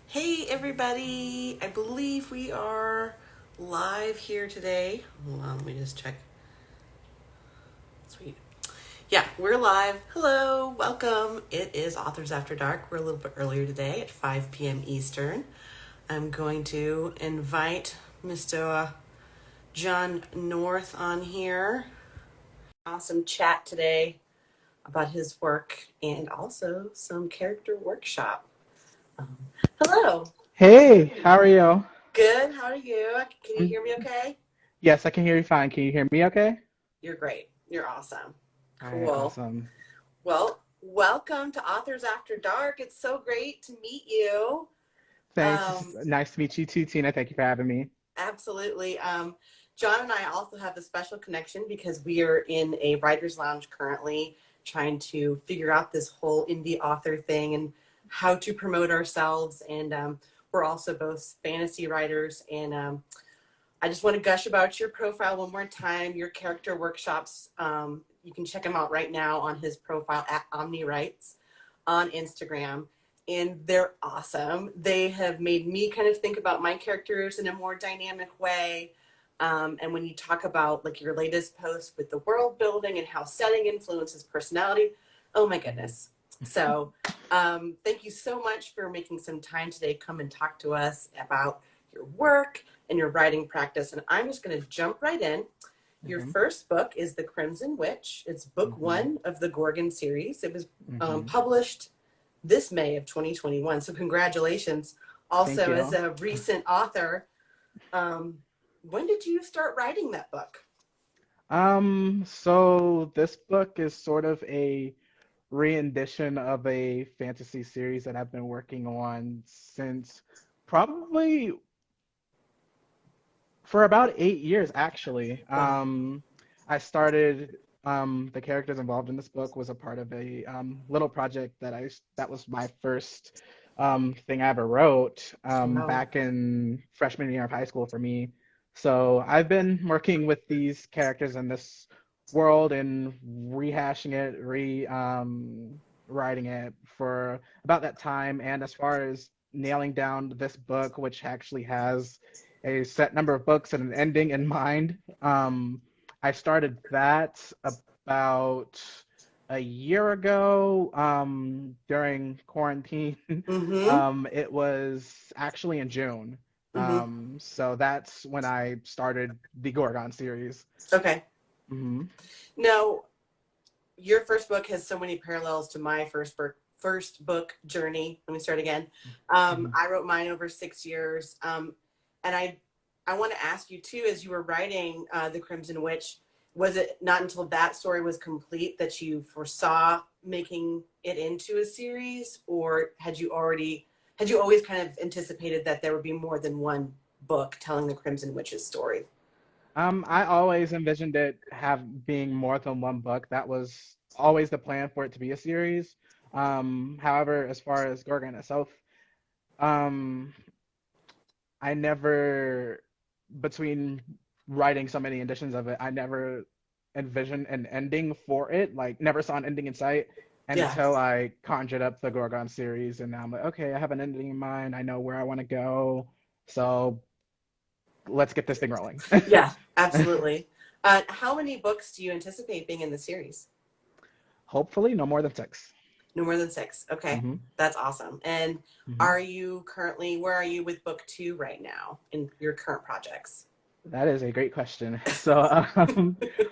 Hey everybody! I believe we are live here today. Hold on, let me just check. Sweet. Yeah, we're live. Hello, welcome. It is Authors After Dark. We're a little bit earlier today at 5 p.m. Eastern. I'm going to invite Mr. John North on here. Awesome chat today about his work and also some character workshop. Um, Hello. Hey, how are you? Good. How are you? Can you Um, hear me okay? yes, I can hear you fine. Can you hear me okay? You're great. You're awesome. All right, Cool. awesome. Well, welcome to Authors After Dark. It's so great to meet you. Thanks. It's Um, nice to meet you too, Tina. Thank you for having me. Absolutely. John and I also have a special connection because we are in a writer's lounge currently trying to figure out this whole indie author thing and how to promote ourselves. And we're also both fantasy writers. And I just want to gush about your profile one more time, your character workshops. You can check him out right now on his profile at OmniWrites on Instagram. And they're awesome. They have made me kind of think about my characters in a more dynamic way. And when you talk about like your latest post with the world building and how setting influences personality, oh my goodness. So thank you so much for making some time today. Come and talk to us about your work and your writing practice. And I'm just going to jump right in. Your Mm-hmm, first book is The Crimson Witch. It's book mm-hmm, one of the Gorgon series. It was mm-hmm. published this May of 2021. So congratulations. Thank Also, as you. a recent author, um, when did you start writing that book? So this book is sort of a rendition of a fantasy series that I've been working on since probably for about 8 years, actually. Wow. I started, the characters involved in this book was a part of a little project that was my first thing I ever wrote Wow. back in freshman year of high school for me. So I've been working with these characters in this world and rehashing it, writing it for about that time. And as far as nailing down this book, which actually has a set number of books and an ending in mind. I started that about a year ago during quarantine. Mm-hmm. It was actually in June. Mm-hmm. So that's when I started the Gorgon series. Okay. Hmm. Now, your first book has so many parallels to my first book journey. Let me start again. Hmm. I wrote mine over 6 years, and I want to ask you too, as you were writing The Crimson Witch, was it not until that story was complete that you foresaw making it into a series, or had you always kind of anticipated that there would be more than one book telling the Crimson Witch's story? I always envisioned it have being more than one book. That was always the plan for it to be a series. However, as far as Gorgon itself, um, I never, between writing so many editions of it, I never envisioned an ending for it. Like, never saw an ending in sight. And Yeah. until I conjured up the Gorgon series, and now I'm like, okay, I have an ending in mind. I know where I want to go. So let's get this thing rolling. Yeah, absolutely. How many books do you anticipate being in the series? Hopefully, no more than six. No more than six. Okay, Hmm. that's awesome. And Hmm. where are you with book two right now in your current projects? That is a great question. So,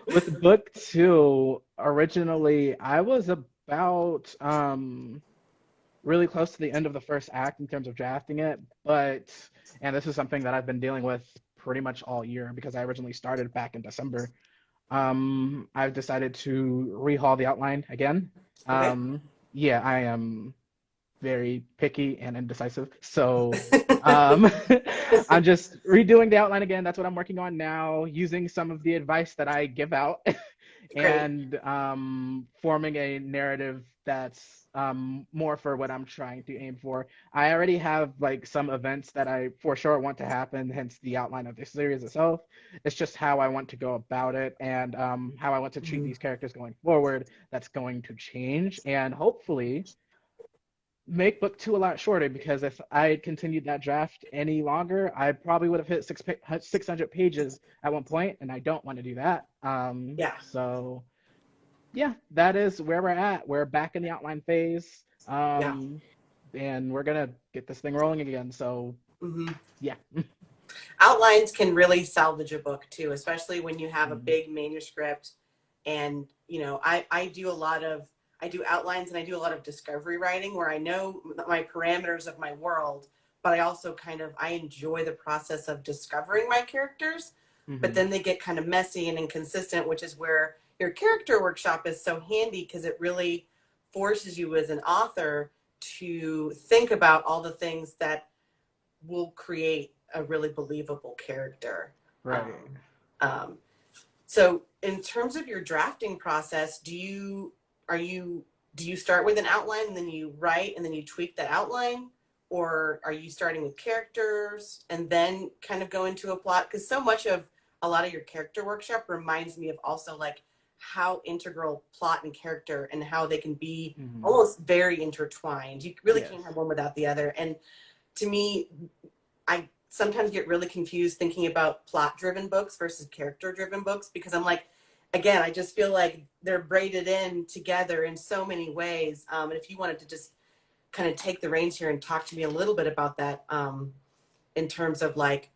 with book two, originally I was about really close to the end of the first act in terms of drafting it, but and this is something that I've been dealing with pretty much all year because I originally started back in December. I've decided to rehaul the outline again. Okay. Um, yeah, I am very picky and indecisive. So um, I'm just redoing the outline again. That's what I'm working on now, using some of the advice that I give out Great. and forming a narrative that's more for what I'm trying to aim for. I already have like some events that I for sure want to happen, hence the outline of the series itself. It's just how I want to go about it and how I want to treat Mhm. these characters going forward that's going to change. And hopefully, make book two a lot shorter, because if I had continued that draft any longer, I probably would have hit 600 pages at one point, and I don't want to do that. Yeah. So yeah, that is where we're at. We're back in the outline phase, Yeah. and we're gonna get this thing rolling again. So Hmm. yeah. Outlines can really salvage a book too, especially when you have a Mhm. big manuscript. And I do a lot of, I do outlines and I do a lot of discovery writing where I know my parameters of my world, but I also I enjoy the process of discovering my characters. But Mhm. then they get kind of messy and inconsistent, which is where your character workshop is so handy, because it really forces you as an author to think about all the things that will create a really believable character. Right. Um, um, so, in terms of your drafting process, are you do you start with an outline and then you write and then you tweak that outline, or are you starting with characters and then kind of go into a plot? Because so much of a lot of your character workshop reminds me of also like how integral plot and character and how they can be Mhm. almost very intertwined. You really Yes. can't have one without the other. And to me, I sometimes get really confused thinking about plot driven books versus character driven books, because I'm like, again, I just feel like they're braided in together in so many ways. And if you wanted to just kind of take the reins here and talk to me a little bit about that, in terms of like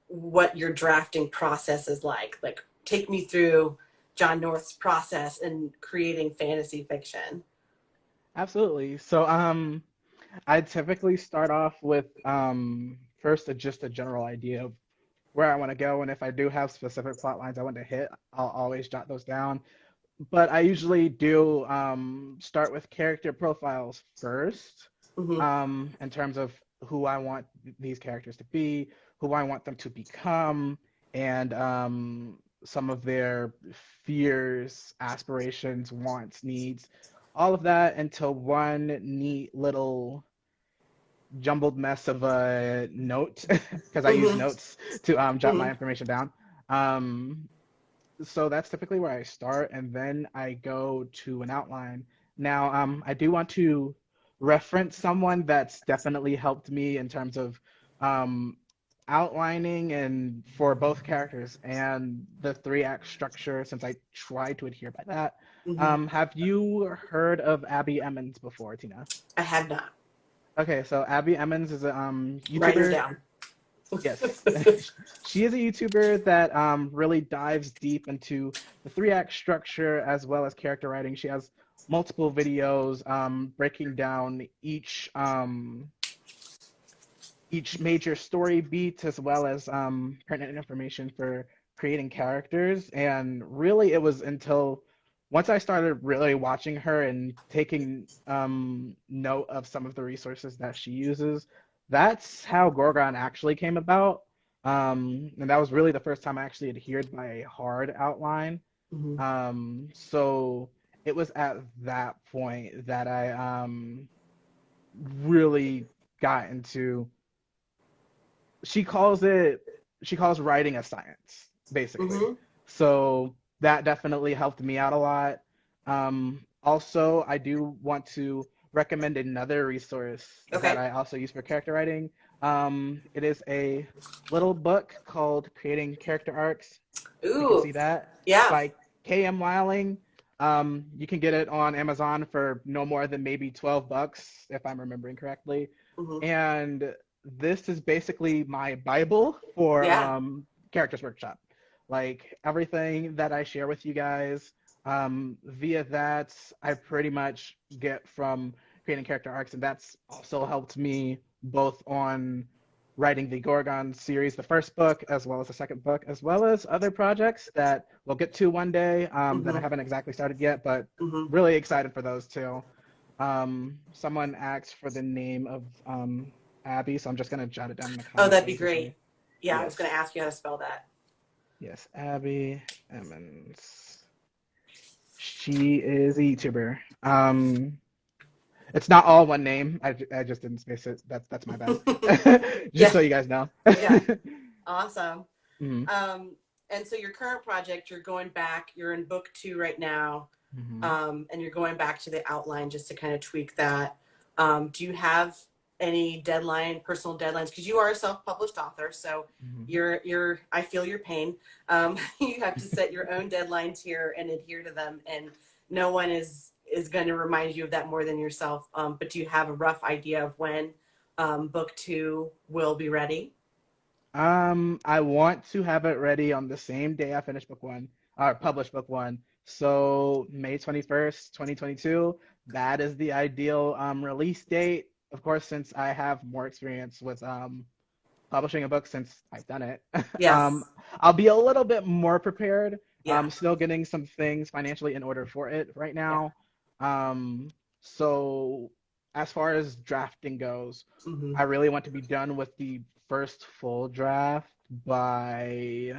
what your drafting process is like take me through John North's process in creating fantasy fiction. Absolutely. So I typically start off with first just a general idea of where I want to go, and if I do have specific plot lines I want to hit, I'll always jot those down. But I usually do start with character profiles first, Mm-hmm. in terms of who I want these characters to be, who I want them to become, and some of their fears, aspirations, wants, needs, all of that into one neat little jumbled mess of a note, because I use Mm-hmm. notes to jot my Mm-hmm. information down. Um, so that's typically where I start, and then I go to an outline. Now, I do want to reference someone that's definitely helped me in terms of um, outlining and for both characters and the three-act structure, since I try to adhere by that. Mm-hmm. Have you heard of Abby Emmons before, Tina? I have not. Okay, so Abby Emmons is a Writing it YouTuber. down. Yes. She is a YouTuber that really dives deep into the three-act structure as well as character writing. She has multiple videos breaking down each major story beat as well as pertinent information for creating characters. And really, it was until once I started really watching her and taking note of some of the resources that she uses, that's how Gorgon actually came about. And that was really the first time I actually adhered by a hard outline. Mm-hmm. So it was at that point that I really got into, she calls it she calls writing a science, basically. Mm-hmm. So that definitely helped me out a lot. Also, I do want to recommend another resource that Okay. I also use for character writing. It is a little book called Creating Character Arcs. You can Ooh. see that. It's Yeah. by K.M. Wiling. You can get it on Amazon for no more than maybe $12, if I'm remembering correctly. Mm-hmm. And this is basically my Bible for Yeah. Characters Workshop. Like everything that I share with you guys, via that, I pretty much get from creating character arcs, and that's also helped me both on writing the Gorgon series, the first book, as well as the second book, as well as other projects that we'll get to one day that I Mm-hmm. haven't exactly started yet, but Mm-hmm. really excited for those too. Someone asked for the name of Abby, so I'm just gonna jot it down in the Oh, comments that'd be really quickly. great. Yeah, I was going Yes, to ask you how to spell that. yes, Abby Emmons. She is a YouTuber. It's not all one name. I just didn't space it. That's my bad. Just Yeah. so you guys know. Yeah. Awesome. Mhm, And so your current project, you're going back, you're in book 2 right now, mhm. and you're going back to the outline just to kind of tweak that. Do you have any personal deadlines? Because you are a self-published author, so Mhm. I feel your pain. You have to set your own deadlines here and adhere to them, and no one is going to remind you of that more than yourself. But do you have a rough idea of when book two will be ready? I want to have it ready on the same day I finish book one, or publish book one. So May 21st, 2022, that is the ideal release date. Of course, since I have more experience with publishing a book since I've done it, um, Yes. I'll be a little bit more prepared. Yeah. Still getting some things financially in order for it right Yeah. now. So as far as drafting goes, Hmm. I really want to be done with the first full draft by,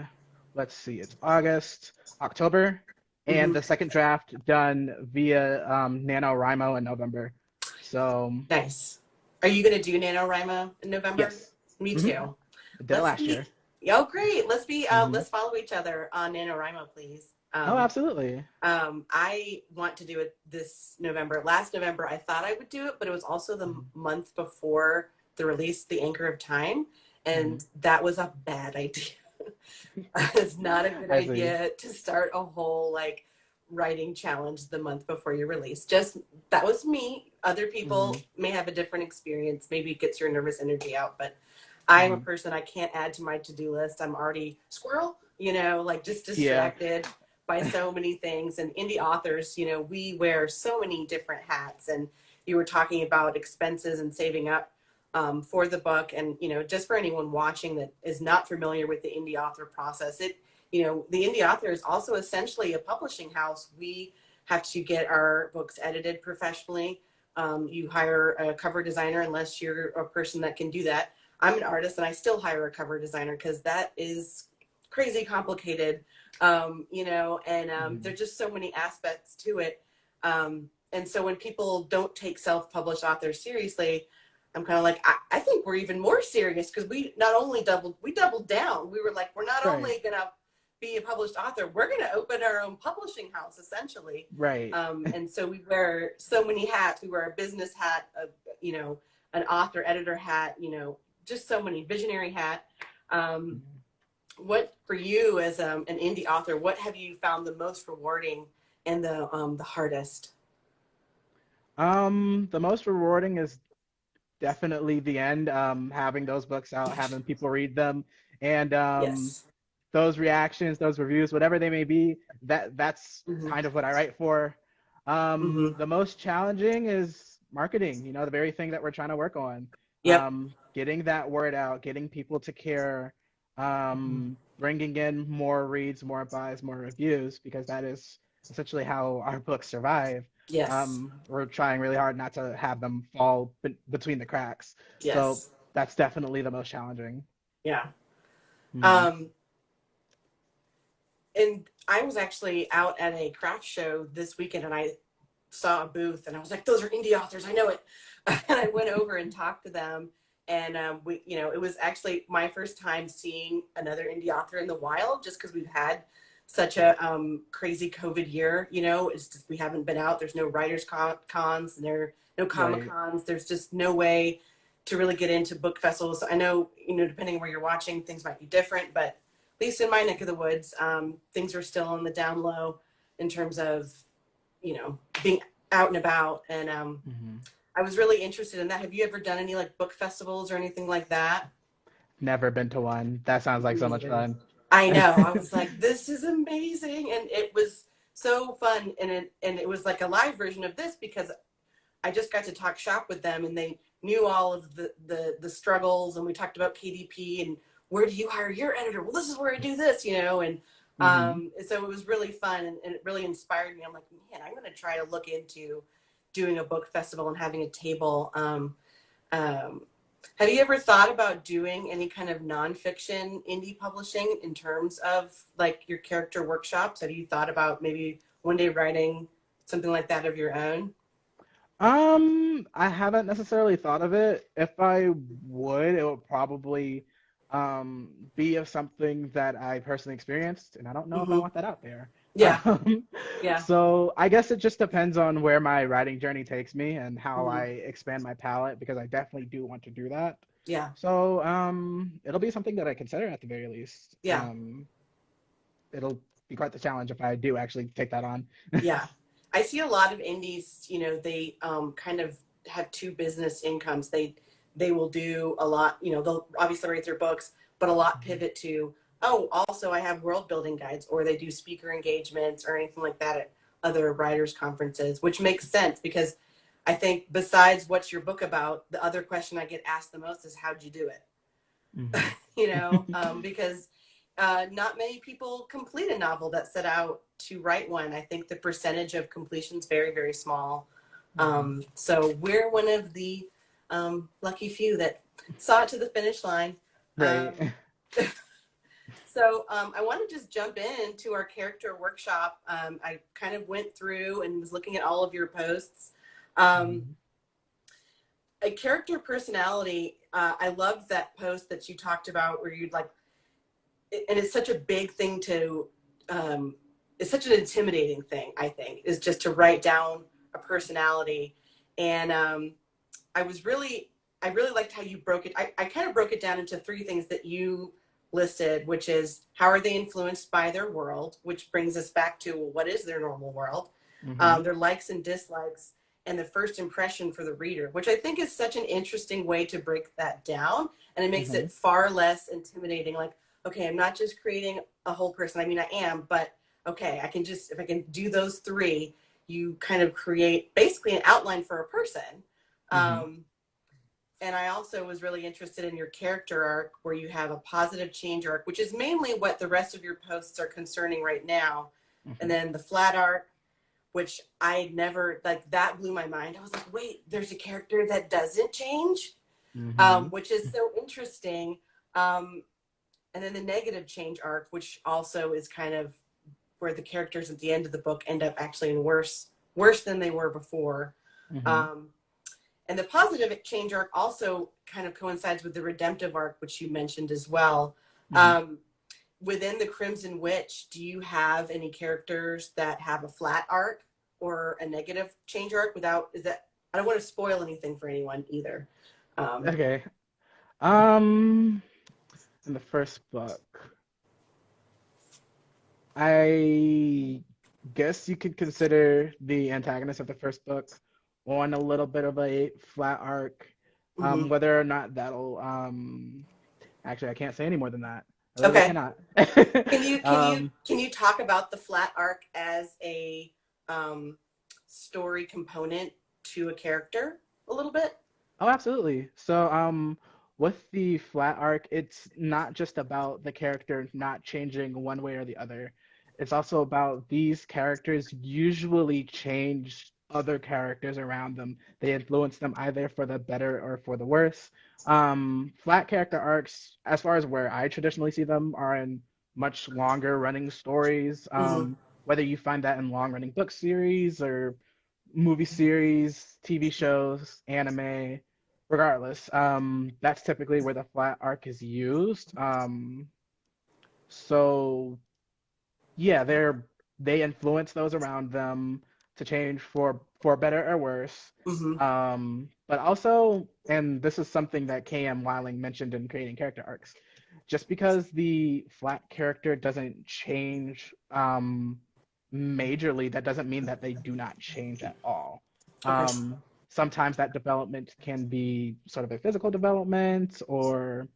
let's see, it's August, October, and Hmm. the second draft done via NaNoWriMo in November. So, Nice. Are you going to do NaNoWriMo in November? yes. Me Hmm. too. I did it Let's last be, year. oh, great. Hmm. Let's follow each other on NaNoWriMo, please. Oh, absolutely. I want to do it this November. Last November, I thought I would do it, but it was also the Hmm. month before the release, The Anchor of Time. Hmm. And that was a bad idea. It's not a good I see. idea to start a whole like writing challenge the month before your release. Just that was me. Other Hmm. people may have a different experience. Maybe it gets your nervous energy out, but I'm a Hmm. person I can't add to my to-do list. I'm already squirrel, like just Yeah. distracted by so many things. And indie authors, we wear so many different hats. And you were talking about expenses and saving up for the book. And, just for anyone watching that is not familiar with the indie author process, the indie author is also essentially a publishing house. We have to get our books edited professionally. You hire a cover designer unless you're a person that can do that. I'm an artist and I still hire a cover designer because that is crazy complicated, and Hmm. there's just so many aspects to it. And so when people don't take self-published authors seriously, I'm kind of like, I think we're even more serious because we doubled down. We were like, we're not Right. only gonna be a published author, we're gonna open our own publishing house essentially. Right. And so we wear so many hats. We wear a business hat, an author editor hat, just so many visionary hat. Um, Mhm. what for you as an indie author? What have you found the most rewarding and the hardest? The most rewarding is definitely the end, having those books out, having people read them, and Yes. those reactions, those reviews, whatever they may be, that's Hmm. kind of what I write for. Hmm. The most challenging is marketing, the very thing that we're trying to work on. Yep. Getting that word out, getting people to care, Hmm. bringing in more reads, more buys, more reviews, because that is essentially how our books survive. Yes. We're trying really hard not to have them fall between the cracks. So Yes. that's definitely the most challenging. Yeah. Hmm. Um, and I was actually out at a craft show this weekend and I saw a booth and I was like, those are indie authors. I know it. And I went over and talked to them. And it was actually my first time seeing another indie author in the wild just because we've had such a crazy COVID year. It's just we haven't been out. There's no writers cons and there are no comic Right. cons. There's just no way to really get into book festivals. I know, depending on where you're watching, things might be different, but at least in my neck of the woods, things are still on the down low in terms of, being out and about. And Hmm. I was really interested in that. Have you ever done any like book festivals or anything like that? Never been to one. That sounds like Me so much neither. fun. I know. I was like, this is amazing. And it was so fun. And it was like a live version of this because I just got to talk shop with them and they knew all of the struggles. And we talked about KDP and where do you hire your editor? Well, this is where I do this, and Hmm. so it was really fun and it really inspired me. I'm like, man, I'm going to try to look into doing a book festival and having a table. Um, have you ever thought about doing any kind of nonfiction indie publishing in terms of like your character workshops? Have you thought about maybe one day writing something like that of your own? I haven't necessarily thought of it. If I would, it would probably be of something that I personally experienced, and I don't know if I Hmm. want that out there. Yeah. Um, Yeah. so I guess it just depends on where my writing journey takes me and how I Hmm. expand my palette because I definitely do want to do that. Yeah. So it'll be something that I consider at the very least. Yeah. It'll be quite the challenge if I do actually take that on. Yeah. I see a lot of indies, they kind of have two business incomes. They will do a lot, they'll obviously write their books, but a lot pivot to, oh, also I have world building guides, or they do speaker engagements or anything like that at other writers conferences, which makes sense because I think besides what's your book about, the other question I get asked the most is how'd you do it? Mhm. Because not many people complete a novel that set out to write one. I think the percentage of completion is very, very small. Mhm. So we're one of the lucky few that saw it to the finish line. Right. Um, so I want to just jump into our character workshop. I kind of went through and was looking at all of your posts. Um, Mhm. a character personality. I loved that post that you talked about where you'd like, and it's such a big thing to it's such an intimidating thing, I think, is just to write down a personality. And I really liked how you broke it. I kind of broke it down into three things that you listed, which is how are they influenced by their world, which brings us back to, well, what is their normal world, Mhm. their likes and dislikes, and the first impression for the reader, which I think is such an interesting way to break that down. And it makes Mhm. it far less intimidating. Like, okay, I'm not just creating a whole person. I mean, I am, but okay, I can just, if I can do those three, you kind of create basically an outline for a person. Mhm. Um, and I also was really interested in your character arc where you have a positive change arc, which is mainly what the rest of your posts are concerning right now. And Mhm. then the flat arc, which I never, like, that blew my mind. I was like, wait, there's a character that doesn't change, Mhm. which is so interesting. Um, and then the negative change arc, which also is kind of where the characters at the end of the book end up actually in worse than they were before. Mhm. Um, and the positive change arc also kind of coincides with the redemptive arc, which you mentioned as well. Mhm. Um, within the Crimson Witch, do you have any characters that have a flat arc or a negative change arc? Without, is that, I don't want to spoil anything for anyone either. Um, Okay. Um, in the first book, I guess you could consider the antagonist of the first book on a little bit of a flat arc. mhm. Whether or not that'll actually I can't say any more than that. I literally Okay. cannot. Can you um, can you talk about the flat arc as a um, story component to a character a little bit? oh, absolutely. So, with the flat arc, it's not just about the character not changing one way or the other. It's also about these characters usually change other characters around them. They influence them either for the better or for the worse. Flat character arcs, as far as where I traditionally see them, are in much longer running stories. Hmm. Whether you find that in long running book series or movie series, TV shows, anime, regardless, that's typically where the flat arc is used. So yeah, they influence those around them to change for better or worse. Hmm. But also, and this is something that K.M. Weiling mentioned in creating character arcs, just because the flat character doesn't change majorly, that doesn't mean that they do not change at all. Okay. Sometimes that development can be sort of a physical development or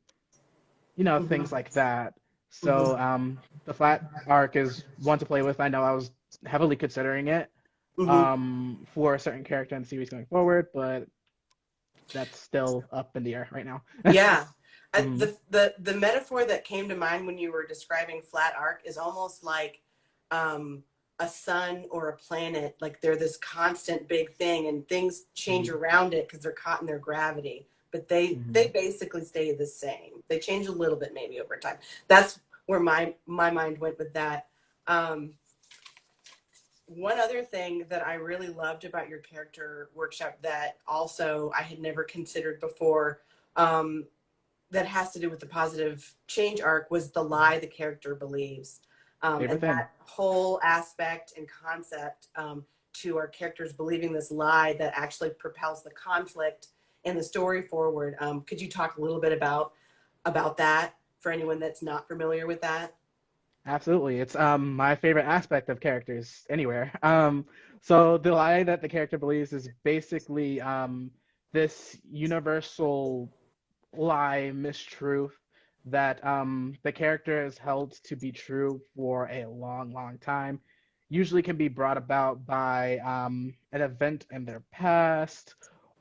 Hmm. things like that. Hmm. So the flat arc is one to play with. I know I was heavily considering it Hmm. for a certain character in the series going forward, but that's still up in the air right now. Yeah. Hmm. The metaphor that came to mind when you were describing flat arc is almost like um, a sun or a planet. Like they're this constant big thing, and things change Hmm. around it because they're caught in their gravity. But they Hmm. basically stay the same. They change a little bit maybe over time. That's where my mind went with that. Um, one other thing that I really loved about your character workshop that also I had never considered before, that has to do with the positive change arc, was the lie the character believes. Favorite And thing. that whole aspect and concept to our characters believing this lie that actually propels the conflict and the story forward. Could you talk a little bit about that for anyone that's not familiar with that? Absolutely. It's my favorite aspect of characters anywhere. So the lie that the character believes is basically this universal lie, mistruth that the character is held to be true for a long, long time. Usually can be brought about by an event in their past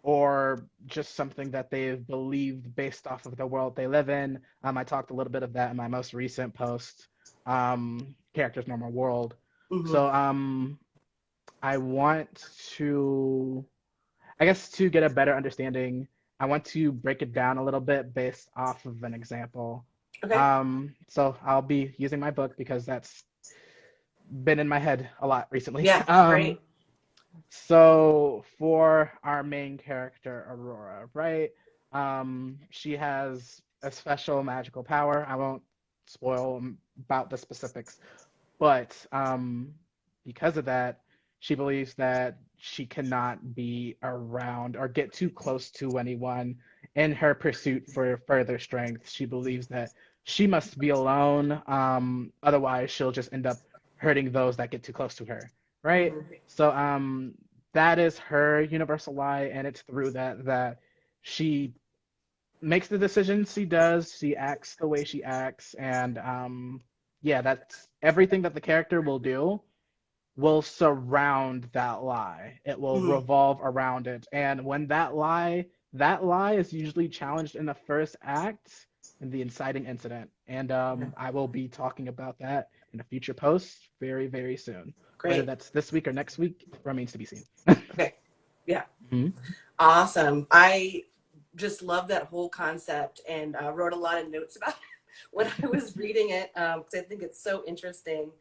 or just something that they've believed based off of the world they live in. I talked a little bit of that in my most recent post, Character's Normal World. Mm-hmm. So I want to I guess to get a better understanding, I want to break it down a little bit based off of an example. Okay. So I'll be using my book because that's been in my head a lot recently. Yeah. Great. So for our main character, Aurora, right? She has a special magical power. I won't spoil about the specifics, but because of that, she believes that she cannot be around or get too close to anyone in her pursuit for further strength. She believes that she must be alone, otherwise she'll just end up hurting those that get too close to her, right? Mm-hmm. So that is her universal lie, and it's through that she makes the decisions she does, she acts the way she acts, and yeah, that's everything that the character will do will surround that lie. It will Mm-hmm. revolve around it. And when that lie is usually challenged in the first act in the inciting incident. And Okay. I will be talking about that in a future post very, very soon. Whether Great. that's this week or next week remains to be seen. Okay. Yeah. Mhm. Awesome. I just love that whole concept and wrote a lot of notes about it when I was reading it because I think it's so interesting.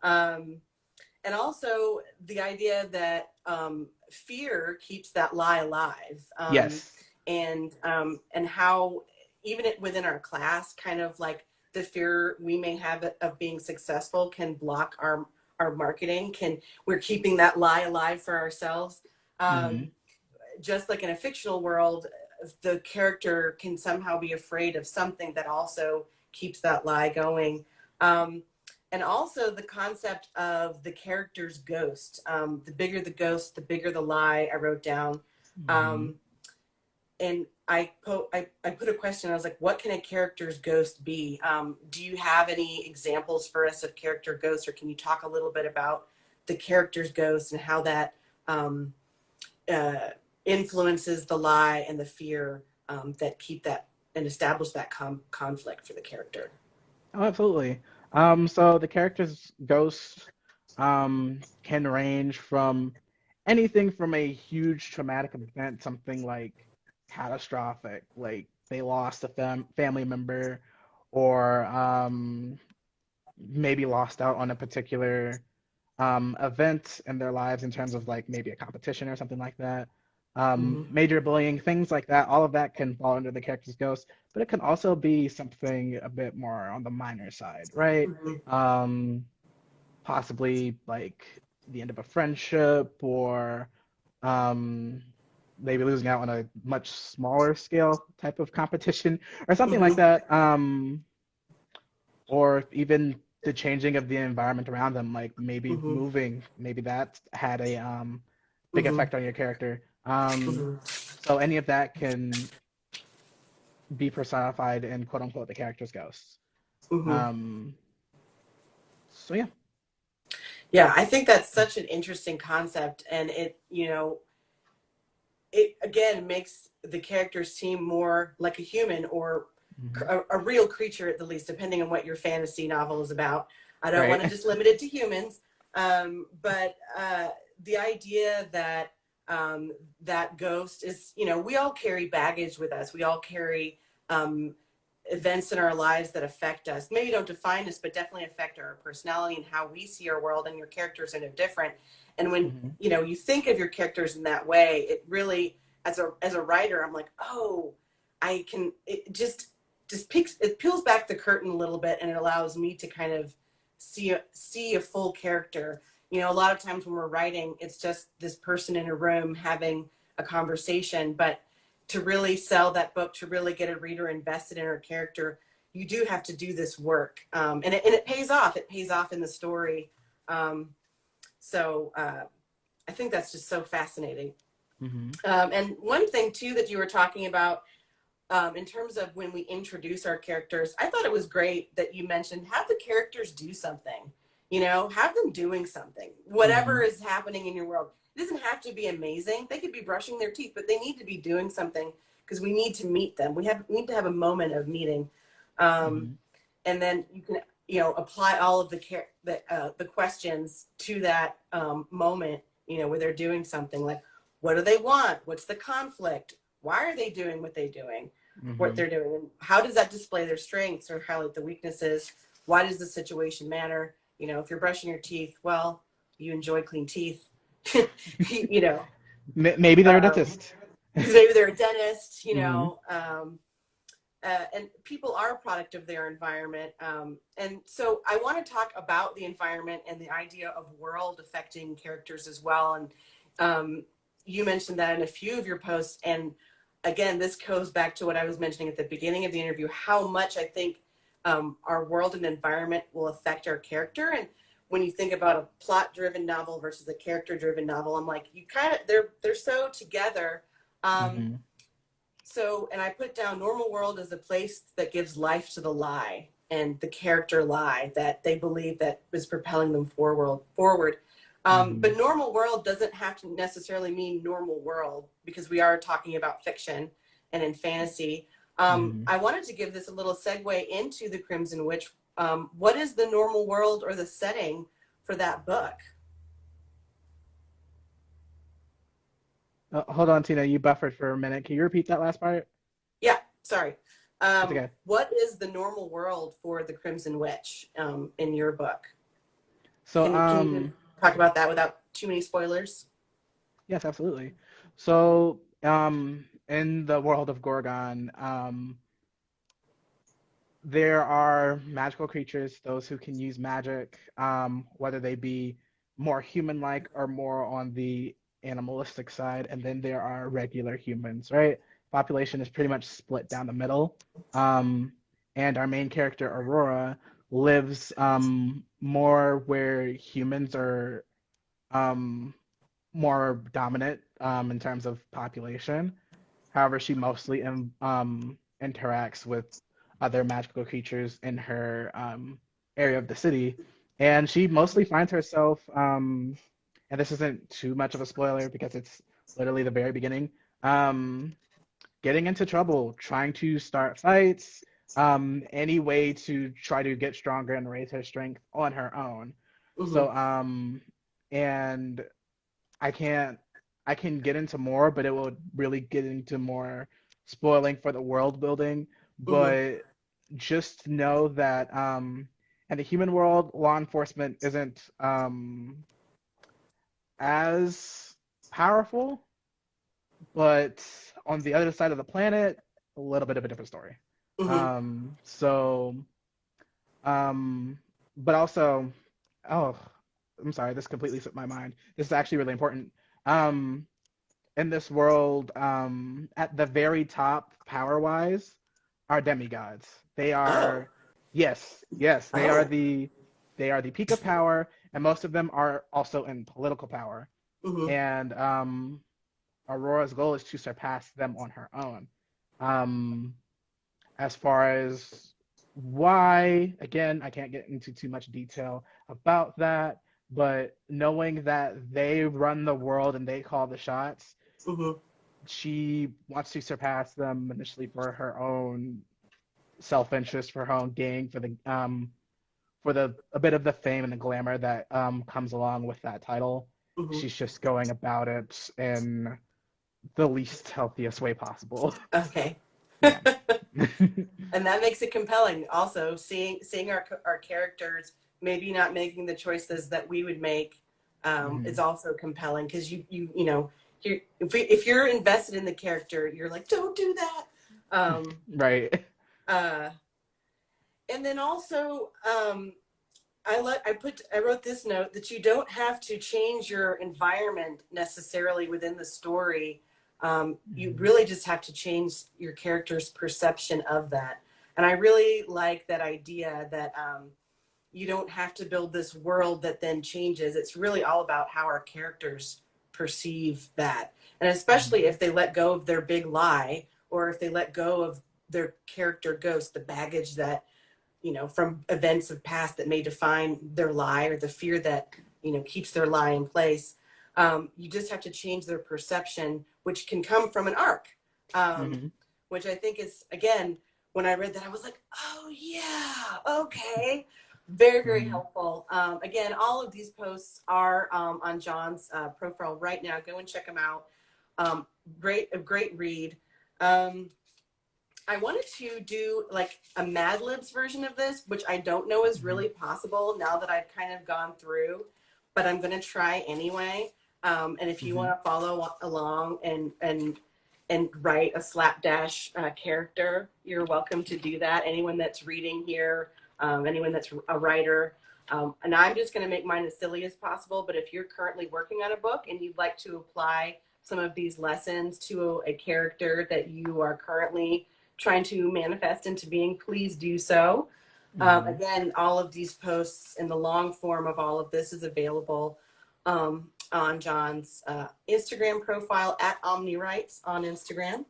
Um, and also the idea that fear keeps that lie alive, Yes. and how even within our class, kind of like the fear we may have of being successful can block our marketing. We're keeping that lie alive for ourselves. Hmm. Um, just like in a fictional world, the character can somehow be afraid of something that also keeps that lie going. Um, and also the concept of the character's ghost. The bigger the ghost, the bigger the lie, I wrote down. Hmm. Um, and I put a question. I was like, what can a character's ghost be? Do you have any examples for us of character ghosts, or can you talk a little bit about the character's ghost and how that um, uh, influences the lie and the fear that keep that and establish that conflict for the character? Oh, absolutely. So the character's ghost can range from anything from a huge traumatic event, something like catastrophic, like they lost a family member, or maybe lost out on a particular event in their lives in terms of like maybe a competition or something like that. Mm-hmm. Major bullying, things like that, all of that can fall under the character's ghost, but it can also be something a bit more on the minor side, right? Mm-hmm. Um, Possibly like the end of a friendship or um, maybe losing out on a much smaller scale type of competition or something like Mm-hmm. that. Or even the changing of the environment around them, like maybe Mm-hmm. moving, maybe that had a big Mm-hmm. effect on your character. Mm-hmm. So any of that can be personified in quote unquote the character's ghosts. Mm-hmm. Um, so yeah. Yeah, I think that's such an interesting concept, and it again makes the characters seem more like a human or Hmm. a real creature at the least, depending on what your fantasy novel is about. I don't want to Right. just limit it to humans, but the idea that that ghost is, we all carry baggage with us. We all carry um, events in our lives that affect us. Maybe don't define us, but definitely affect our personality and how we see our world. And your characters are no different. And when Hmm. you think of your characters in that way, it really, as a writer, I'm like, oh, I can. It just peels back the curtain a little bit, and it allows me to kind of see a full character. You know, a lot of times when we're writing, it's just this person in a room having a conversation, but to really sell that book, to really get a reader invested in her character, you do have to do this work. And it pays off. It pays off in the story. So I think that's just so fascinating. Mm-hmm. And one thing too that you were talking about in terms of when we introduce our characters, I thought it was great that you mentioned have the characters do something, you know, have them doing something, whatever is happening in your world. It doesn't have to be amazing. They could be brushing their teeth, but they need to be doing something because we need to meet them. We need to have a moment of meeting. And then you can, you know, apply all of the questions to that moment, you know, where they're doing something like, what do they want? What's the conflict? Why are they doing what they're doing? What they're doing? And how does that display their strengths or highlight the weaknesses? Why does the situation matter? You know, if you're brushing your teeth, well, you enjoy clean teeth. You know, Maybe they're a dentist. maybe they're a dentist. You know, and people are a product of their environment. And so I want to talk about the environment and the idea of world affecting characters as well. And you mentioned that in a few of your posts. And again, this goes back to what I was mentioning at the beginning of the interview, how much I think our world and environment will affect our character. And when you think about a plot-driven novel versus a character-driven novel, I'm like, you kind of, they're so together. So, and I put down normal world as a place that gives life to the lie and the character lie that they believe that is propelling them forward. But normal world doesn't have to necessarily mean normal world because we are talking about fiction and in fantasy. I wanted to give this a little segue into The Crimson Witch. What is the normal world or the setting for that book? Hold on, Tina, you buffered for a minute. Can you repeat that last part? Yeah, sorry. Okay. What is the normal world for The Crimson Witch in your book? So, can you talk about that without too many spoilers? yes, absolutely. So, in the world of Gorgon, there are magical creatures, those who can use magic, whether they be more human-like or more on the animalistic side, and then there are regular humans, right? Population is pretty much split down the middle. And our main character, Aurora, lives more where humans are more dominant in terms of population. However, she mostly interacts with other magical creatures in her area of the city. And she mostly finds herself, and this isn't too much of a spoiler because it's literally the very beginning, getting into trouble, trying to start fights, any way to try to get stronger and raise her strength on her own. So, and I can get into more, but it will really get into more spoiling for the world building. But just know that in the human world, law enforcement isn't as powerful, but on the other side of the planet, a little bit of a different story. But also, oh, I'm sorry, this completely slipped my mind. This is actually really important. In this world, at the very top, power-wise, are demigods. They are, yes, they are the peak of power, and most of them are also in political power. And Aurora's goal is to surpass them on her own. As far as why, again, I can't get into too much detail about that, but knowing that they run the world and they call the shots, she wants to surpass them initially for her own self-interest, for her own gain, for the a bit of the fame and the glamour that comes along with that title. She's just going about it in the least healthiest way possible. Okay. Yeah. And that makes it compelling. Also, seeing our characters maybe not making the choices that we would make is also compelling because you know if you're invested in the character, you're like, don't do that. Right. And then also I wrote this note that you don't have to change your environment necessarily within the story. You really just have to change your character's perception of that. And I really like that idea that you don't have to build this world that then changes. It's really all about how our characters perceive that. And especially if they let go of their big lie, or if they let go of their character ghost, the baggage that, from events of past that may define their lie, or the fear that, keeps their lie in place. You just have to change their perception, which can come from an arc, Mm-hmm. which I think is, again, when I read that, I was like, oh yeah, okay. Very, very Mm-hmm. helpful. Again, all of these posts are on John's profile right now. Go and check them out. A great read. I wanted to do like a Mad Libs version of this, which I don't know is really possible now that I've kind of gone through, but I'm going to try anyway. And if you Mm-hmm. want to follow along and write a slapdash character, you're welcome to do that. Anyone that's reading here, anyone that's a writer. And I'm just going to make mine as silly as possible. But if you're currently working on a book and you'd like to apply some of these lessons to a character that you are currently trying to manifest into being, please do so. Mm-hmm. Again, all of these posts and the long form of all of this is available on John's Instagram profile at OmniWrites on Instagram.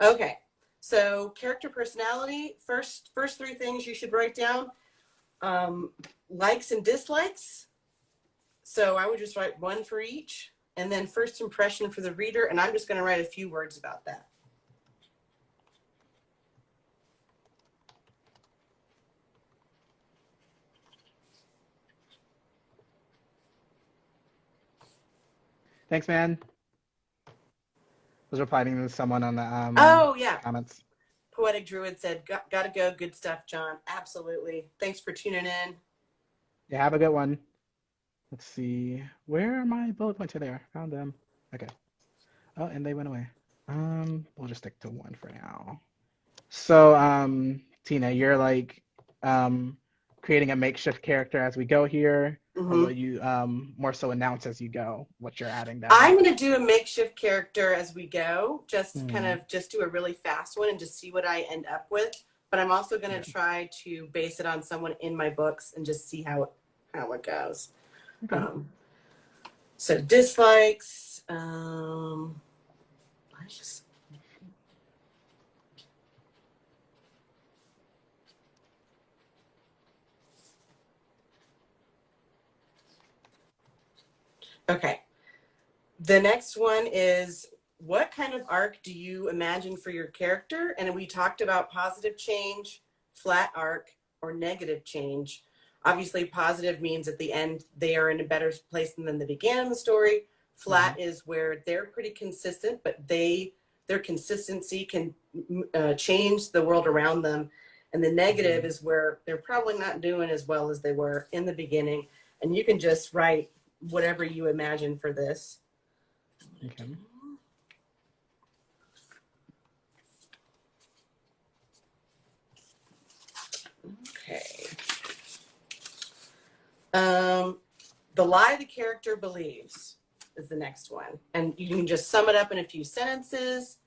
Okay, so character personality, first three things you should write down. Likes and dislikes. So I would just write one for each. And then first impression for the reader. And I'm just going to write a few words about that. Thanks, man. I was replying to someone on the Oh, yeah. comments. Poetic Druid said, gotta go. Good stuff, John. Absolutely. Thanks for tuning in. Yeah, have a good one. Let's see. Where are my bullet points? Are there? Found them. Okay. Oh, and they went away. We'll just stick to one for now. So, Tina, you're like creating a makeshift character as we go here, or will you more so announce as you go what you're adding down? I'm going to do a makeshift character as we go, just kind of just do a really fast one and just see what I end up with. But I'm also going to try to base it on someone in my books and just see how it goes. Okay. So dislikes. Okay. The next one is, what kind of arc do you imagine for your character? And we talked about positive change, flat arc, or negative change. Obviously, positive means at the end they are in a better place than they began in the story. Flat is where they're pretty consistent, but their consistency can change the world around them. And the negative is where they're probably not doing as well as they were in the beginning. And you can just write whatever you imagine for this. Okay. Okay. The lie the character believes is the next one. And you can just sum it up in a few sentences,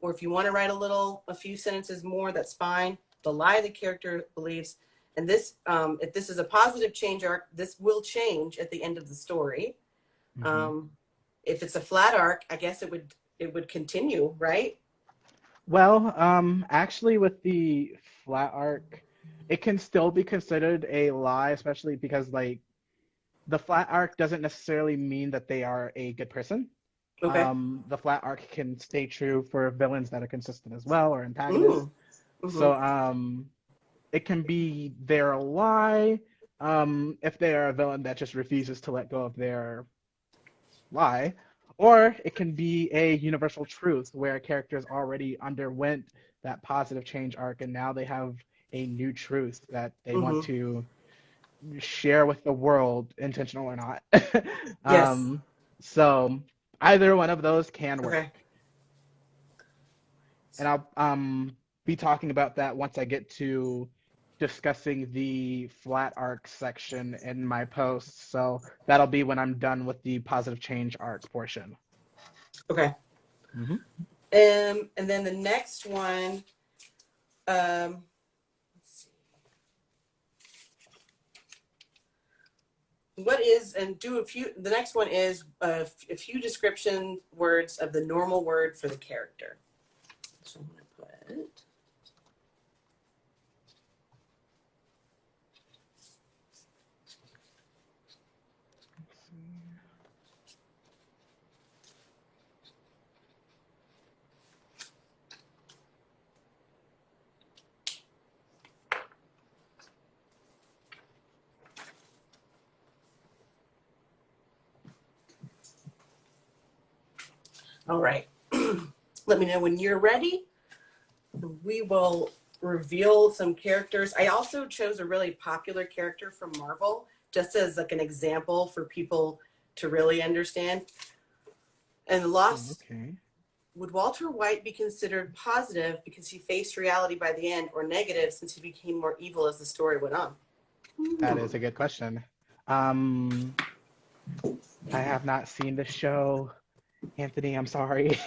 or if you want to write a few sentences more, that's fine. The lie the character believes. And this, if this is a positive change arc, this will change at the end of the story. If it's a flat arc, I guess it would continue, right? Well, actually, with the flat arc, it can still be considered a lie, especially because like the flat arc doesn't necessarily mean that they are a good person. Okay. The flat arc can stay true for villains that are consistent as well, or antagonists. So it can be their lie if they are a villain that just refuses to let go of their lie, or it can be a universal truth where characters already underwent that positive change arc and now they have a new truth that they want to share with the world, intentional or not. Yes. So either one of those can work. Okay. And I'll be talking about that once I get to discussing the flat arc section in my post. So that'll be when I'm done with the positive change arc portion. Okay. Hmm. And then the next one, let's see. What is, and do a few, the next one is a few description words of the normal word for the character. So I'm going to put, all right. Let me know when you're ready. We will reveal some characters. I also chose a really popular character from Marvel, just as like an example for people to really understand. And the loss, Okay. would Walter White be considered positive because he faced reality by the end, or negative since he became more evil as the story went on? That is a good question. Um, I have not seen the show, Anthony. I'm sorry.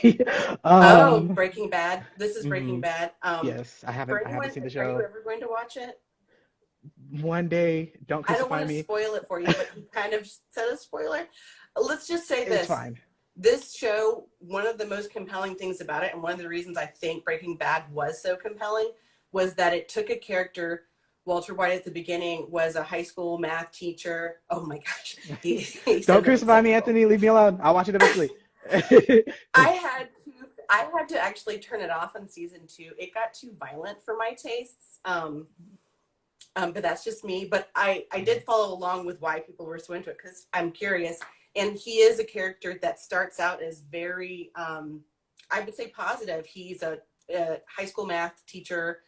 Oh, um, Breaking Bad. This is Breaking mhm. Bad. Yes, I For haven't. I haven't anyone, seen the are you show. ever going to watch it? One day, don't I don't crucify want to me. spoil it for you, but he kind of said a spoiler. Let's just say It's this. fine. This show, one of the most compelling things about it, and one of the reasons I think Breaking Bad was so compelling, was that it took a character. Walter White at the beginning was a high school math teacher. Oh my gosh. He Don't said that crucify me, acceptable. Anthony. Leave me alone. I'll watch it eventually. I had to I had to actually turn it off on season 2. It got too violent for my tastes. But that's just me. But I did follow along with why people were so into it because I'm curious. And he is a character that starts out as very, I would say, positive. He's a high school math teacher,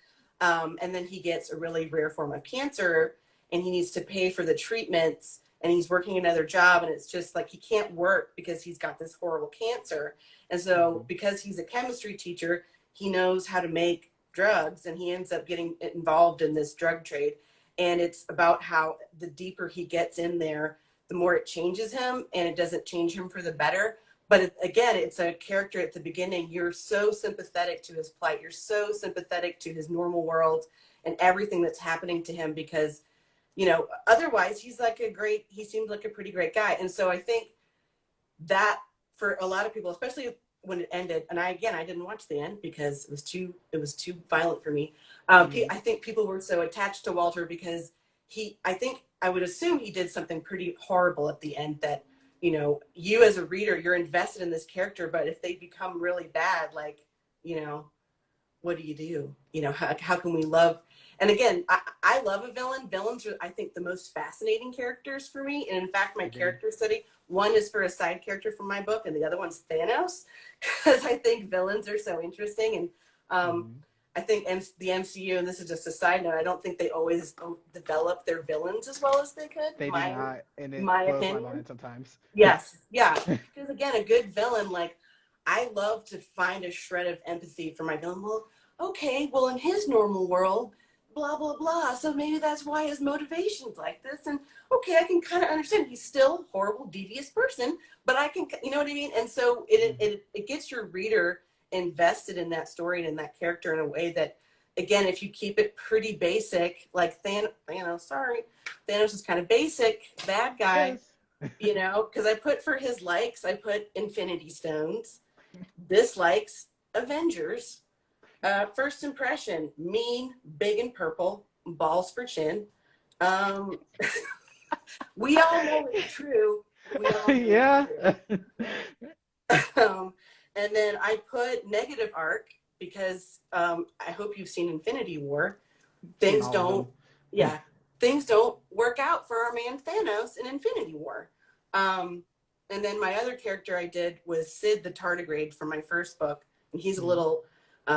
and then he gets a really rare form of cancer, and he needs to pay for the treatments. And he's working another job, and it's just like he can't work because he's got this horrible cancer. And so, because he's a chemistry teacher, he knows how to make drugs, and he ends up getting involved in this drug trade. And it's about how the deeper he gets in there, the more it changes him, and it doesn't change him for the better. But again, it's a character at the beginning. You're so sympathetic to his plight. You're so sympathetic to his normal world and everything that's happening to him because, otherwise he seems like a pretty great guy. And so I think that for a lot of people, especially when it ended, and I didn't watch the end because it was too violent for me. I think people were so attached to Walter because I would assume he did something pretty horrible at the end that, you as a reader, you're invested in this character, but if they become really bad, like, what do? How can we love? And again, I love a villain. Villains are, I think, the most fascinating characters for me. And in fact, my Agree. character study, one is for a side character from my book, and the other one's Thanos, because I think villains are so interesting. And I think the MCU, and this is just a side note, I don't think they always develop their villains as well as they could. They do not, and it My blows my opinion. mind sometimes. Yes, yeah. Because again, a good villain, like I love to find a shred of empathy for my villain. Well, okay, well in his normal world, blah blah blah. So maybe that's why his motivation's like this. And okay, I can kind of understand. He's still a horrible, devious person, but I can, you know what I mean? And so it gets your reader invested in that story and in that character in a way that, again, if you keep it pretty basic, like Thanos is kind of basic, bad guy, Yes. because I put for his likes, I put Infinity Stones, dislikes, Avengers, first impression, mean, big and purple, balls for chin. Um, we all know it's true. We all know Yeah. it's true. And then I put negative arc because I hope you've seen Infinity War. Seen Things all of them. don't, yeah, things don't work out for our man Thanos in Infinity War. And then my other character I did was Sid the Tardigrade from my first book, and he's a little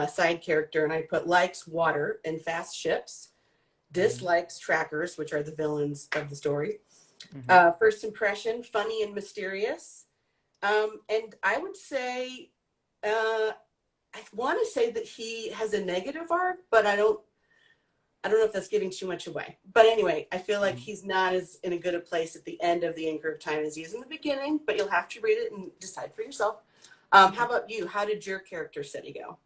side character. And I put likes water and fast ships, dislikes trackers, which are the villains of the story. First impression, funny and mysterious. And I would say, I want to say that he has a negative arc, but I I don't know if that's giving too much away. But anyway, I feel like Mhm. he's not as in a good a place at the end of The Anchor of Time as he is in the beginning, but you'll have to read it and decide for yourself. How about you? How did your character study go?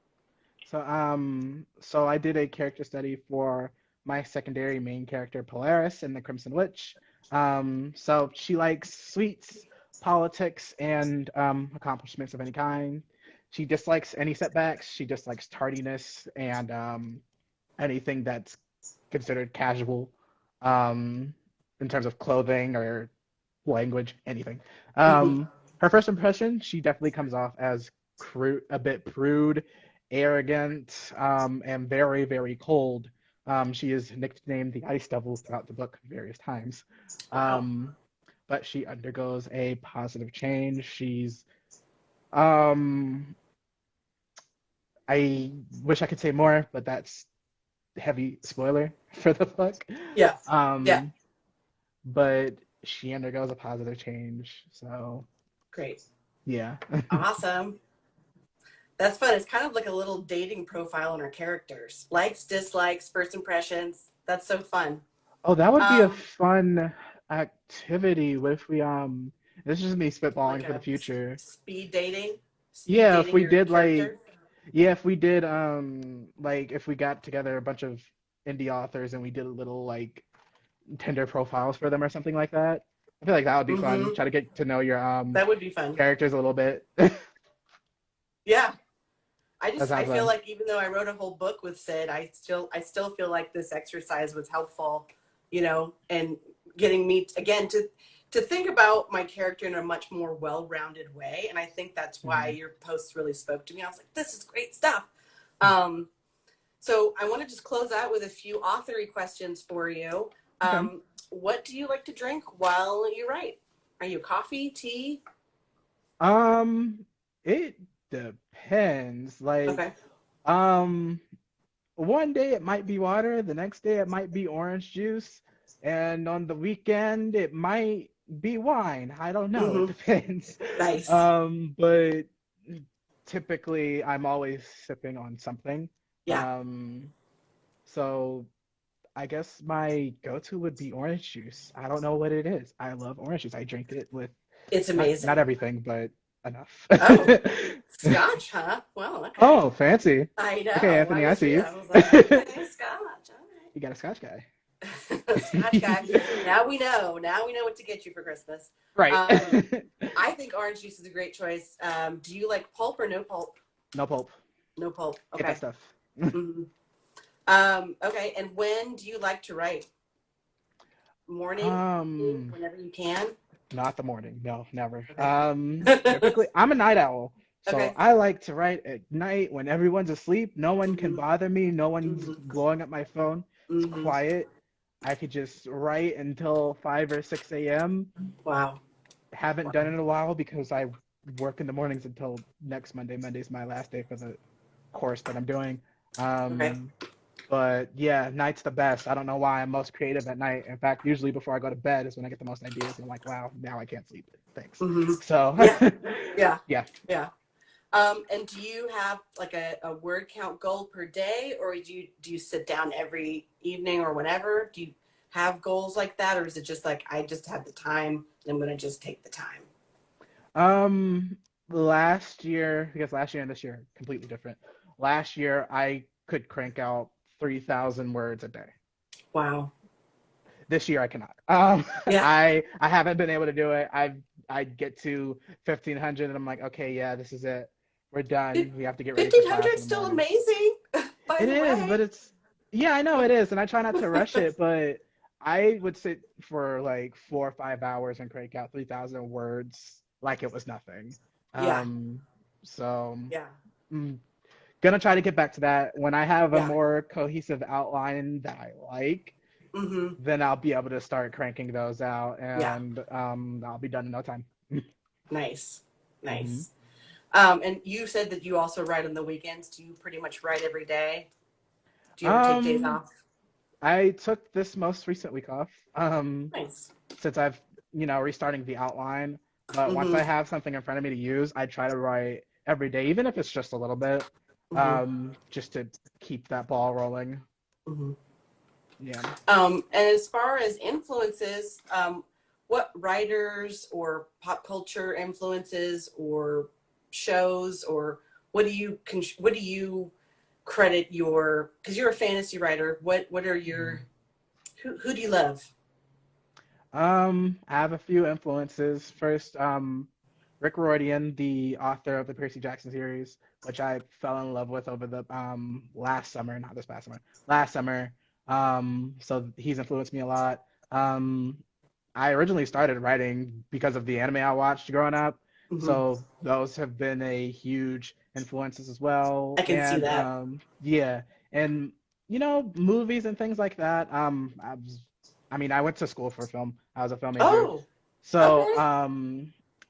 So I did a character study for my secondary main character, Polaris, in The Crimson Witch. So she likes sweets, politics, and accomplishments of any kind. She dislikes any setbacks. She dislikes tardiness and anything that's considered casual, um, in terms of clothing or language, anything. Hmm. Her first impression, she definitely comes off as a bit prude, arrogant, and very, very cold. She is nicknamed the Ice Devil throughout the book various times. Wow. Um, but she undergoes a positive change. Um, I wish I could say more, but that's heavy spoiler for the book. Yeah. Yeah. Um, but she undergoes a positive change. So Great. yeah. Awesome. That's fun. It's kind of like a little dating profile on our characters. Likes, dislikes, first impressions. That's so fun. Oh, that would be a Um, fun activity if we this is just me like spitballing for the a future. speed dating. Speed Yeah, if dating we your did character. if we did like if we got together a bunch of indie authors and we did a little like Tinder profiles for them or something like that. I feel like that would be fun. Mm-hmm. Try to get to know your That would be fun. characters a little bit. Yeah. That I sounds feel fun. like even though I wrote a whole book with Sid, I still feel like this exercise was helpful, and getting me again to think about my character in a much more well-rounded way. And I think that's why Mhm. your post really spoke to me. I was like, this is great stuff. Um, so I want to just close out with a few authory questions for you. Okay. What do you like to drink while you write? Are you coffee, tea? Um, it depends. Okay. Um, one day it might be water, the next day it might be orange juice, and on the weekend it might be wine. I don't know. It Mm-hmm. depends. Nice. But typically I'm always sipping on something. Yeah, Um, so I guess my go-to would be orange juice. I don't know what it is. I love orange juice. I drink it with it's not amazing. everything, but enough. Oh, Scotch, huh? Well, okay. Oh, fancy. I Okay, know. Anthony, I see you. I was like, okay, Scotch. You got a Scotch guy. All right. Scotch guy. Now we know. Now we know what to get you for Christmas. Right. Um, I think orange juice is a great choice. Do you like pulp or no pulp? No pulp. No pulp. Get that Okay. stuff. Mhm. Okay. And when do you like to write? Morning, evening, Um, whenever you can. Not the morning. No, never. Okay. Typically, I'm a night owl, so Okay. I like to write at night when everyone's asleep. No one can Hmm. bother me. No one's Hmm. blowing up my phone. It's Hmm. quiet. I could just write until 5 or 6 a.m. Wow. Haven't Wow. done it in a while because I work in the mornings until next Monday. Monday's my last day for the course that I'm doing. Okay. Um, but yeah, night's the best. I don't know why I'm most creative at night. In fact, usually before I go to bed is when I get the most ideas. And I'm like, wow, now I can't sleep. Thanks. Hmm. So Yeah. Yeah. yeah. Yeah. And do you have like a word count goal per day, or do you sit down every evening or whenever? Do you have goals like that, or is it just like I just have the time and I'm gonna just take the time? Last year, because last year and this year completely different. Last year I could crank out 3,000 words a day. Wow. This year I cannot. Yeah. I haven't been able to do it. I get to 1,500 and I'm like, okay, yeah, this is it. We're done. We have to get ready for class 1,500 in is the still morning. amazing, by It the is, but way. yeah, I know it is, and I try not to rush it, but I would sit for like 4 or 5 hours and crank out 3,000 words like it was nothing. Yeah. Um, so Yeah. mm, gonna try to get back to that. When I have a Yeah. more cohesive outline that I like, Hmm. then I'll be able to start cranking those out, Yeah. and I'll be done in no time. Nice. Hmm. Nice. And you said that you also write on the weekends. Do you pretty much write every day? Do you ever take days Um, off? I took this most recent week off. Nice. Since I've, restarting the outline. But once Hmm. I have something in front of me to use, I try to write every day, even if it's just a little bit, Hmm. just to keep that ball rolling. Hmm. Yeah. And as far as influences, what writers or pop culture influences or shows, or what do you credit your, because you're a fantasy writer, what are your, who do you love? I have a few influences. First, Rick Riordan, the author of the Percy Jackson series, which I fell in love with over the last summer, not this past summer, last summer. So he's influenced me a lot. Um, I originally started writing because of the anime I watched growing up, Hmm. so those have been a huge influences as well. I can see And that. yeah, and movies and things like that. I mean, I went to school for film. I was a film major, Oh, so okay.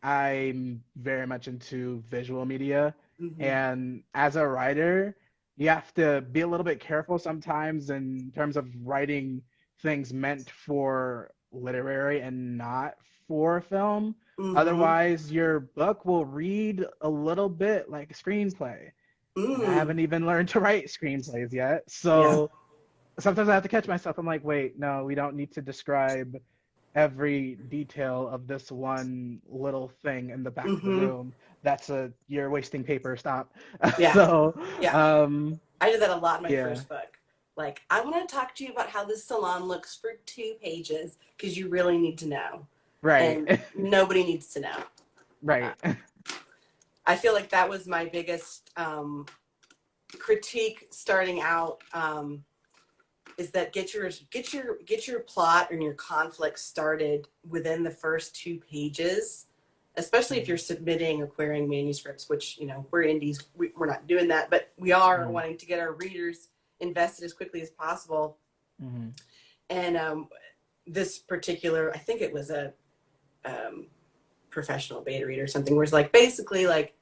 I'm very much into visual media. Hmm. And as a writer, you have to be a little bit careful sometimes in terms of writing things meant for literary and not for film. Hmm. Otherwise, your book will read a little bit like a screenplay. And I Mm. haven't even learned to write screenplays yet. Yeah. So sometimes I have to catch myself. I'm like, wait, no, we don't need to describe every detail of this one little thing in the back of the Hmm. room. You're wasting paper. Stop. Yeah. So, Yeah. um, I did that a lot in my yeah, first book. Like, I want to talk to you about how this salon looks for 2 pages because you really need to know. right, And nobody needs to know. Uh, right. I feel like that was my biggest critique starting out, is that get your plot and your conflict started within the first 2 pages, especially if you're submitting or querying manuscripts, which, we're indies, we're not doing that, but we are Mhm, wanting to get our readers invested as quickly as possible. mhm, And this particular, I think it was a um, professional beta reader or something, where it's like basically like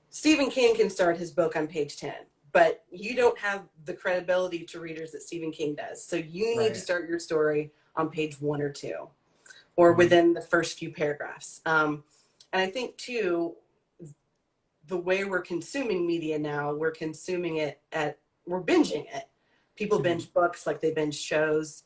Stephen King can start his book on page 10, but you don't have the credibility to readers that Stephen King does. So you need to right. start your story on page 1 or 2, or Mhm, within the first few paragraphs. And I think, too, the way we're consuming media now, we're binging it. People mhm, binge books like they binge shows.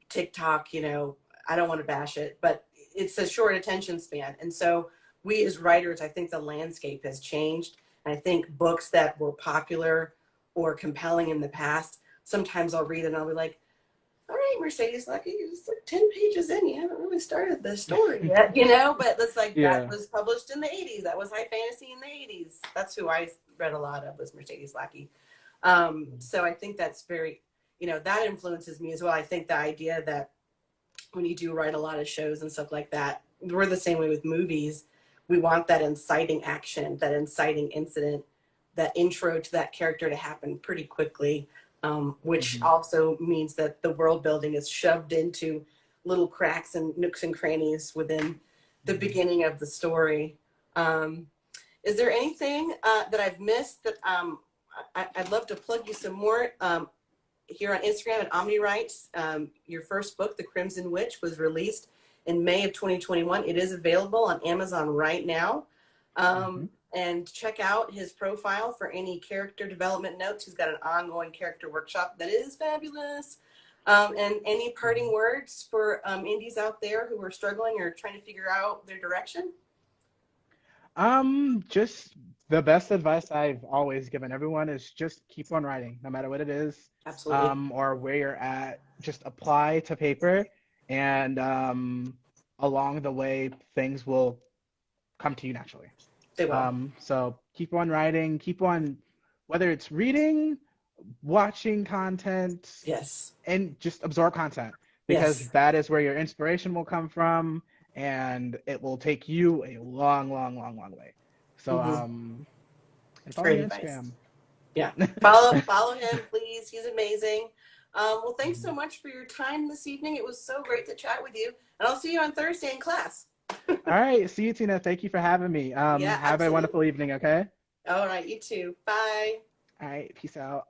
TikTok, I don't want to bash it, but it's a short attention span. And so we as writers, I think the landscape has changed. And I think books that were popular or compelling in the past, sometimes I'll read it and I'll be like, all right, Mercedes, like it's like 10 pages in, you haven't really started the story yet, but it's like that yeah. was published in the 80s. That was high fantasy in the 80s. That's who I read a lot of, was Mercedes Lackey. So I think that's very, that influences me as well. I think the idea that when you do write a lot of shows and stuff like that, we're the same way with movies. We want that inciting action, that inciting incident, that intro to that character to happen pretty quickly, which Mhm, also means that the world building is shoved into little cracks and nooks and crannies within the mhm. beginning of the story. Um, is there anything that I've missed that I'd love to plug you some more? Here on Instagram at Omni Writes. Your first book, The Crimson Witch, was released in May of 2021. It is available on Amazon right now. Mhm. And check out his profile for any character development notes. He's got an ongoing character workshop that is fabulous. And any parting words for indies out there who are struggling or trying to figure out their direction? Just the best advice I've always given everyone is just keep on writing, no matter what it is, Absolutely. or where you're at. Just apply to paper, and along the way, things will come to you naturally. They will. So keep on writing, keep on, whether it's reading, watching content, Yes. and just absorb content because Yes. that is where your inspiration will come from, and it will take you a long, long, long, long way. So, Mm-hmm. and follow me Great on advice. Instagram. Yeah. Follow him, please. He's amazing. Well, thanks so Mhm. much for your time this evening. It was so great to chat with you. And I'll see you on Thursday in class. All right, see you, Tina. Thank you for having me. Yeah, Have a absolutely. wonderful evening. Okay. All right, you too. Bye. All right, peace out.